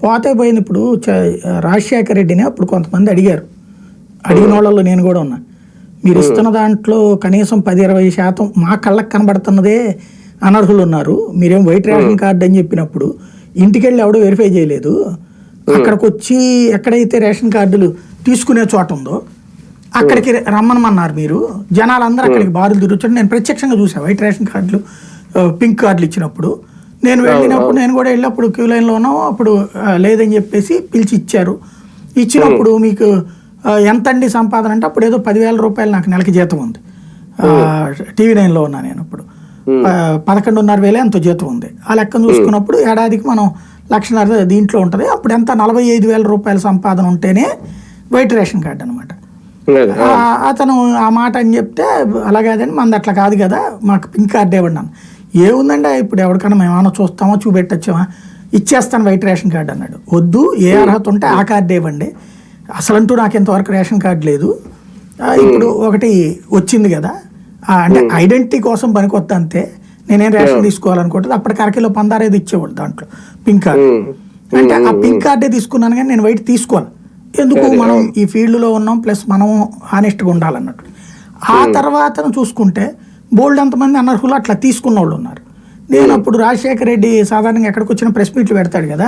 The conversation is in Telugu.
పోతే పోయింది. ఇప్పుడు రాజశేఖర రెడ్డిని అప్పుడు కొంతమంది అడిగారు, అడిగిన వాళ్ళలో నేను కూడా ఉన్నా. మీరు ఇస్తున్న దాంట్లో కనీసం 10-20% మా కళ్ళకు కనబడుతున్నదే అనర్హులు ఉన్నారు, మీరేం వైట్ రేషన్ కార్డు అని చెప్పినప్పుడు ఇంటికెళ్ళి ఎవడో వెరిఫై చేయలేదు, అక్కడికి వచ్చి ఎక్కడైతే రేషన్ కార్డులు తీసుకునే చోట ఉందో అక్కడికి రమ్మనమన్నారు మీరు, జనాలందరూ అక్కడికి బారులు తిరుగుతుంటే నేను ప్రత్యక్షంగా చూసాను. వైట్ రేషన్ కార్డులు పింక్ కార్డులు ఇచ్చినప్పుడు నేను వెళ్ళినప్పుడు, నేను కూడా వెళ్ళినప్పుడు క్యూ లైన్లో ఉన్నాం, అప్పుడు లేదని చెప్పేసి పిలిచి ఇచ్చారు. ఇచ్చినప్పుడు మీకు ఎంతండి సంపాదన అంటే అప్పుడు ఏదో 10,000 రూపాయలు నాకు నెలకి జీతం ఉంది, TV9లో ఉన్నా నేను అప్పుడు, 11,500 ఎంతో జీతం ఉంది. ఆ లెక్కను చూసుకున్నప్పుడు ఏడాదికి మనం 1,50,000 దీంట్లో ఉంటుంది. అప్పుడు ఎంత 45,000 రూపాయల సంపాదన ఉంటేనే వైట్ రేషన్ కార్డు అనమాట. అతను ఆ మాట అని చెప్తే అలాగేదని మనది అట్లా కాదు కదా, మాకు పింక్ కార్డు ఇవ్వండి అన్న. ఏముందండి ఇప్పుడు ఎవరికైనా మేము ఏమైనా చూస్తామో చూపెట్టచ్చామా, ఇచ్చేస్తాను వైట్ రేషన్ కార్డు అన్నాడు. వద్దు, ఏ అర్హత ఉంటే ఆ కార్డు ఇవ్వండి, అసలంటూ నాకు ఇంతవరకు రేషన్ కార్డు లేదు, ఇప్పుడు ఒకటి వచ్చింది కదా అంటే ఐడెంటిటీ కోసం పనికొద్ది అంతే, నేనేం రేషన్ తీసుకోవాలనుకుంటుంది. అప్పటికి అరకిలో పందారేది ఇచ్చేవాడు దాంట్లో పింక్ కార్డు అంటే ఆ పింక్ కార్డే తీసుకున్నాను కానీ నేను వైట్ తీసుకోవాలి. ఎందుకు, మనం ఈ ఫీల్డ్లో ఉన్నాం, ప్లస్ మనం హానెస్ట్గా ఉండాలన్నట్టు. ఆ తర్వాత చూసుకుంటే బోల్డ్ ఎంతమంది అనర్హులు అట్లా తీసుకున్న వాళ్ళు ఉన్నారు. నేను అప్పుడు రాజశేఖర రెడ్డి సాధారణంగా ఎక్కడికి వచ్చిన ప్రెస్ మీట్లు పెడతాడు కదా,